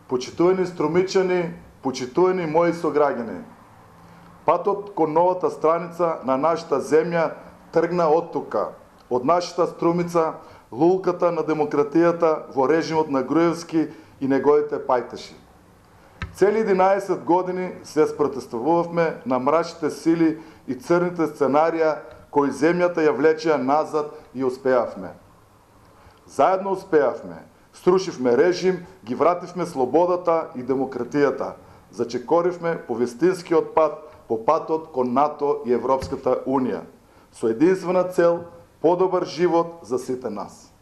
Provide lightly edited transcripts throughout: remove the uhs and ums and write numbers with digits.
Почитувани струмичани, почитувани мои сограѓани. Патот кон новата страница на нашата земја тргна од тука, од нашата струмица, лулката на демократијата во режимот на Груевски и неговите пајташи. Цели 11 години се спротестувавме на мрачните сили и црните сценарија кои земјата ја влечеа назад и успеавме. Заедно успеавме. Струшивме режим, ги вративме слободата и демократијата. Зачекоривме по вистинскиот пат, по патот кон НАТО и Европската Унија. Со единствена цел, подобар живот за сите нас.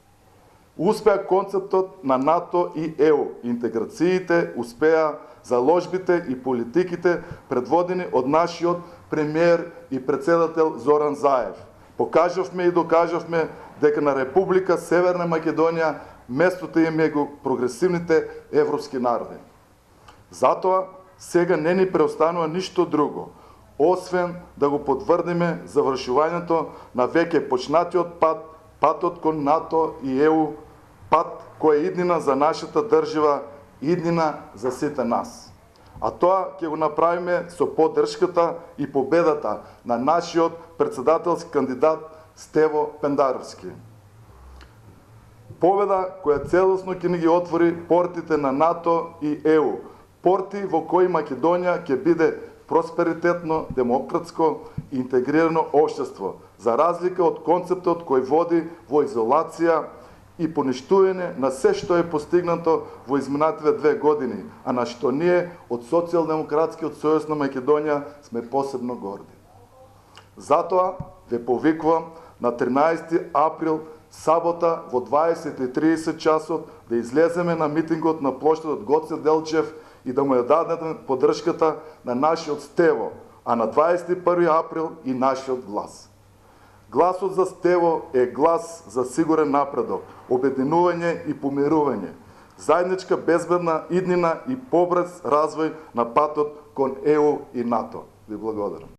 Успеа концептот на НАТО и ЕУ. Интеграциите успеа заложбите и политиките предводени од нашиот премиер и председател Зоран Заев. Покажавме и докажавме дека на Република Северна Македонија местото им е го прогресивните европски народи. Затоа сега не ни преостанува ништо друго, освен да го потврдиме завршувањето на веќе почнатиот пат, патот кон НАТО и ЕУ, пат кој е иднина за нашата држава, иднина за сите нас. А тоа ќе го направиме со поддршката и победата на нашиот председателски кандидат Стево Пендаровски. Победа која целосно ќе ни ги отвори портите на НАТО и ЕУ, порти во кои Македонија ќе биде просперитетно, демократско и интегрирано општество, за разлика од концептот кој води во изолација и поништување на се што е постигнато во изминативе 2 години, а на што ние од Социјалдемократскиот сојуз на Македонија сме посебно горди. Затоа ве повикувам на 13 април сабота во 20:30 часот да излеземе на митингот на плоштадот Гоце Делчев и да му ја дадеме поддршката на нашиот Стево, а на 21 април и нашиот глас. Гласот за Стево е глас за сигурен напредок, обединување и помирување, заедничка безбедна иднина и побрз развој на патот кон ЕУ и НАТО. Ви благодарам.